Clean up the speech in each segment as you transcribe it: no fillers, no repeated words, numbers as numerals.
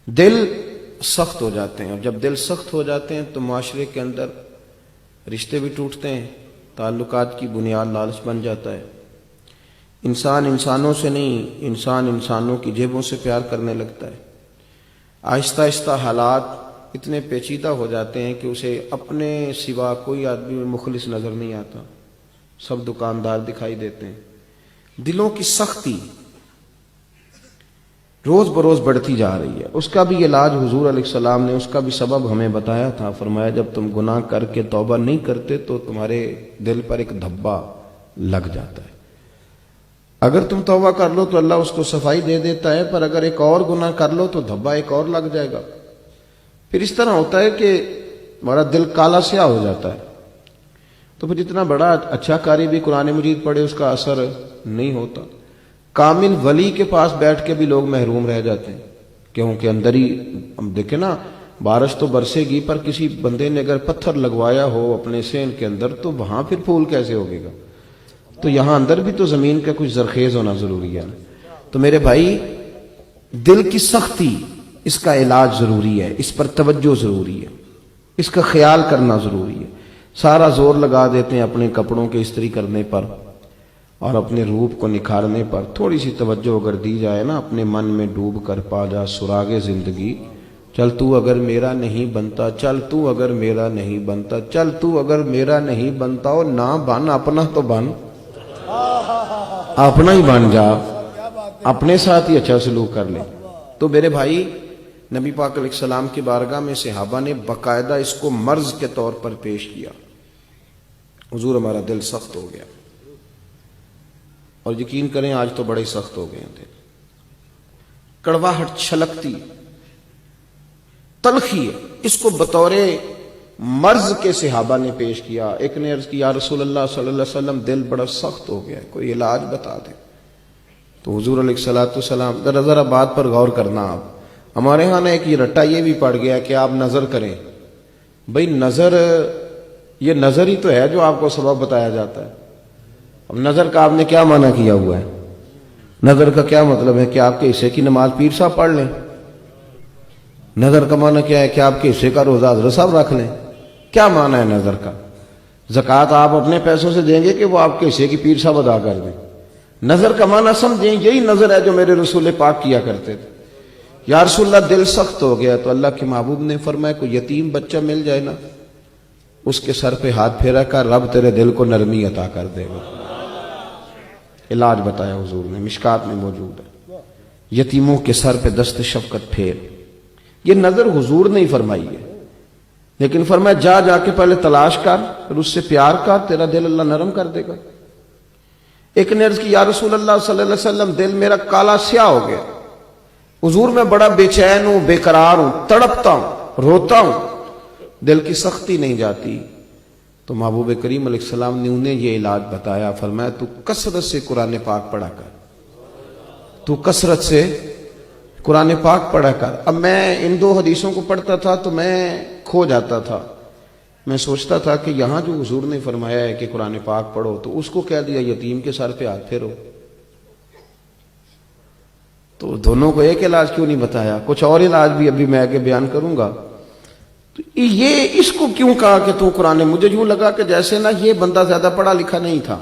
دل سخت ہو جاتے ہیں، اور جب دل سخت ہو جاتے ہیں تو معاشرے کے اندر رشتے بھی ٹوٹتے ہیں، تعلقات کی بنیاد لالچ بن جاتا ہے، انسان انسانوں سے نہیں، انسان انسانوں کی جیبوں سے پیار کرنے لگتا ہے۔ آہستہ آہستہ حالات اتنے پیچیدہ ہو جاتے ہیں کہ اسے اپنے سوا کوئی آدمی مخلص نظر نہیں آتا، سب دکاندار دکھائی دیتے ہیں۔ دلوں کی سختی روز بروز بڑھتی جا رہی ہے۔ اس کا بھی علاج حضور علیہ السلام نے اس کا بھی سبب ہمیں بتایا تھا، فرمایا جب تم گناہ کر کے توبہ نہیں کرتے تو تمہارے دل پر ایک دھبا لگ جاتا ہے۔ اگر تم توبہ کر لو تو اللہ اس کو صفائی دے دیتا ہے، پر اگر ایک اور گناہ کر لو تو دھبا ایک اور لگ جائے گا۔ پھر اس طرح ہوتا ہے کہ ہمارا دل کالا سیاہ ہو جاتا ہے، تو پھر جتنا بڑا اچھا قاری بھی قرآن مجید پڑھے اس کا اثر نہیں ہوتا۔ کامل ولی کے پاس بیٹھ کے بھی لوگ محروم رہ جاتے ہیں، کیونکہ اندر ہی ہم دیکھیں نا، بارش تو برسے گی پر کسی بندے نے اگر پتھر لگوایا ہو اپنے سین کے اندر تو وہاں پھر پھول کیسے ہوگے گا؟ تو یہاں اندر بھی تو زمین کا کچھ زرخیز ہونا ضروری ہے۔ تو میرے بھائی، دل کی سختی، اس کا علاج ضروری ہے، اس پر توجہ ضروری ہے، اس کا خیال کرنا ضروری ہے۔ سارا زور لگا دیتے ہیں اپنے کپڑوں کے استری کرنے پر اور اپنے روپ کو نکھارنے پر۔ تھوڑی سی توجہ اگر دی جائے نا، اپنے من میں ڈوب کر پا جا سراغ زندگی، چل تو اگر میرا نہیں بنتا، چل تو اگر میرا نہیں بنتا، چل تو اگر میرا نہیں بنتا، او نہ بن اپنا تو بن، اپنا ہی بن جا، اپنے ساتھ ہی اچھا سلوک کر لے۔ تو میرے بھائی، نبی پاک علیہ السلام کی بارگاہ میں صحابہ نے باقاعدہ اس کو مرض کے طور پر پیش کیا۔ حضور ہمارا دل سخت ہو گیا، اور یقین کریں آج تو بڑے سخت ہو گئے تھے، کڑواہٹ چھلکتی، تلخی ہے، اس کو بطور مرض کے صحابہ نے پیش کیا۔ ایک نے عرض کی، یا رسول اللہ صلی اللہ علیہ وسلم دل بڑا سخت ہو گیا ہے، کوئی علاج بتا دیں۔ تو حضور علیہ السلام، ذرا بات پر غور کرنا آپ، ہمارے ہاں ایک یہ رٹا یہ بھی پڑ گیا کہ آپ نظر کریں۔ بھئی نظر، یہ نظر ہی تو ہے جو آپ کو سبب بتایا جاتا ہے۔ اب نظر کا آپ نے کیا معنی کیا ہوا ہے؟ نظر کا کیا مطلب ہے کہ آپ کے حصے کی نماز پیر صاحب پڑھ لیں؟ نظر کا معنی کیا ہے کہ آپ کے حصے کا روزہ حضرت صاحب رکھ لیں؟ کیا معنی ہے نظر کا؟ زکوٰۃ آپ اپنے پیسوں سے دیں گے کہ وہ آپ کے حصے کی پیر صاحب ادا کر دیں؟ نظر کا معنی سمجھیں، یہی نظر ہے جو میرے رسول پاک کیا کرتے تھے۔ یا رسول اللہ دل سخت ہو گیا، تو اللہ کے محبوب نے فرمایا کوئی یتیم بچہ مل جائے نا، اس کے سر پہ ہاتھ پھیرا کر، رب تیرے دل کو نرمی عطا کر دے گا۔ علاج بتایا حضور نے، مشکات میں موجود ہے، یتیموں کے سر پہ دست شفقت پھیر۔ یہ نظر حضور نے ہی فرمائی ہے، لیکن فرمایا جا جا کے پہلے تلاش کر، پھر اس سے پیار کر، تیرا دل اللہ نرم کر دے گا۔ ایک نے عرض کی، یا رسول اللہ صلی اللہ علیہ وسلم دل میرا کالا سیاہ ہو گیا، حضور میں بڑا بے چین ہوں، بے قرار ہوں، تڑپتا ہوں، روتا ہوں، دل کی سختی نہیں جاتی۔ تو محبوب کریم علیہ السلام نے انہیں یہ علاج بتایا، فرمایا تو کثرت سے قرآن پاک پڑھا کر، تو کثرت سے قرآن پاک پڑھا کر۔ اب میں ان دو حدیثوں کو پڑھتا تھا تو میں کھو جاتا تھا، میں سوچتا تھا کہ یہاں جو حضور نے فرمایا ہے کہ قرآن پاک پڑھو، تو اس کو کہہ دیا یتیم کے سر پہ ہاتھ پھیرو، تو دونوں کو ایک علاج کیوں نہیں بتایا؟ کچھ اور علاج بھی ابھی میں آگے بیان کروں گا۔ تو یہ اس کو کیوں کہا کہ تو قرآن، مجھے یوں لگا کہ جیسے نا یہ بندہ زیادہ پڑھا لکھا نہیں تھا،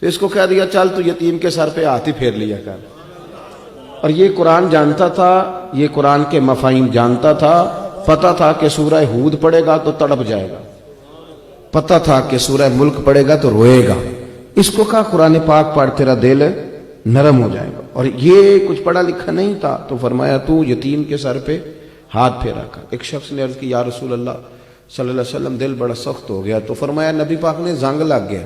تو اس کو کہہ دیا چل تو یتیم کے سر پہ ہاتھ ہی پھیر لیا کر۔ اور یہ قرآن جانتا تھا، یہ قرآن کے مفاہیم جانتا تھا، پتہ تھا کہ سورہ ہود پڑھے گا تو تڑپ جائے گا، پتہ تھا کہ سورہ ملک پڑھے گا تو روئے گا، اس کو کہا قرآن پاک پڑھ تیرا دل نرم ہو جائے گا۔ اور یہ کچھ پڑھا لکھا نہیں تھا، تو فرمایا تو یتیم کے سر پہ ہاتھ پھیرا کر۔ ایک شخص نے عرض کی، یا رسول اللہ صلی اللہ علیہ وسلم دل بڑا سخت ہو گیا، تو فرمایا نبی پاک نے زنگ لگ گیا،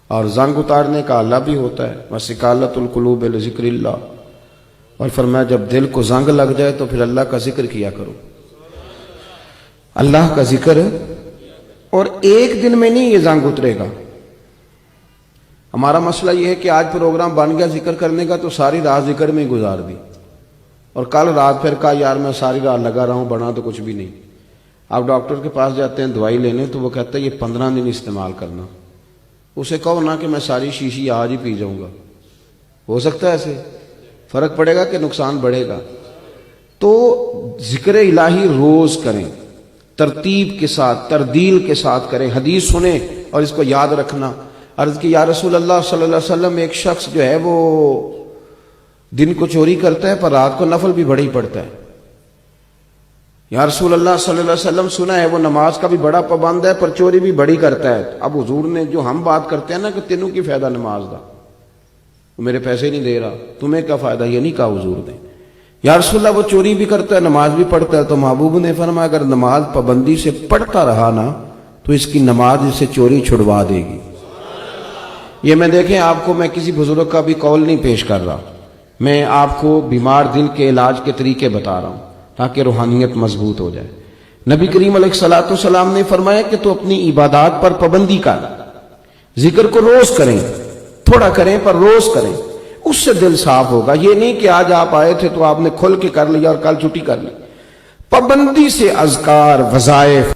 اور زنگ اتارنے کا اللہ بھی ہوتا ہے، وَسِقَالَةُ الْقُلُوبِ لِذِكْرِ اللَّهِ، اور فرمایا جب دل کو زنگ لگ جائے تو پھر اللہ کا ذکر کیا کرو، اللہ کا ذکر، اور ایک دن میں نہیں یہ زنگ اترے گا۔ ہمارا مسئلہ یہ ہے کہ آج پروگرام بن گیا ذکر کرنے کا تو ساری رات ذکر میں ہی گزار دی، اور کل رات پھر کہا یار میں ساری رات لگا رہا ہوں، بنا تو کچھ بھی نہیں۔ آپ ڈاکٹر کے پاس جاتے ہیں دوائی لینے تو وہ کہتا ہے یہ 15 دن استعمال کرنا، اسے کہو نہ کہ میں ساری شیشی آج ہی پی جاؤں گا، ہو سکتا ہے ایسے؟ فرق پڑے گا کہ نقصان بڑھے گا؟ تو ذکر الہی روز کریں، ترتیب کے ساتھ، تردیل کے ساتھ کریں، حدیث سنیں اور اس کو یاد رکھنا۔ عرض کی یا رسول اللہ صلی اللہ علیہ وسلم، ایک شخص جو ہے وہ دن کو چوری کرتا ہے پر رات کو نفل بھی بڑا ہی پڑتا ہے۔ یا رسول اللہ صلی اللہ علیہ وسلم، سنا ہے وہ نماز کا بھی بڑا پابند ہے پر چوری بھی بڑی کرتا ہے۔ اب حضور نے جو ہم بات کرتے ہیں نا کہ تینوں کی فائدہ نماز دا، وہ میرے پیسے نہیں دے رہا، تمہیں کیا فائدہ، یہ نہیں کہا حضور نے۔ یا رسول اللہ وہ چوری بھی کرتا ہے نماز بھی پڑھتا ہے، تو محبوب نے فرمایا اگر نماز پابندی سے پڑھتا رہا نا تو اس کی نماز اسے چوری چھڑوا دے گی۔ یہ میں دیکھیں آپ کو میں کسی بزرگ کا بھی قول نہیں پیش کر رہا، میں آپ کو بیمار دل کے علاج کے طریقے بتا رہا ہوں تاکہ روحانیت مضبوط ہو جائے۔ نبی کریم علیہ الصلوۃ والسلام نے فرمایا کہ تو اپنی عبادات پر پابندی کر، ذکر کو روز کریں، تھوڑا کریں پر روز کریں، اس سے دل صاف ہوگا۔ یہ نہیں کہ آج آپ آئے تھے تو آپ نے کھل کے کر لیا اور کل چھٹی کر لی۔ پابندی سے اذکار، وظائف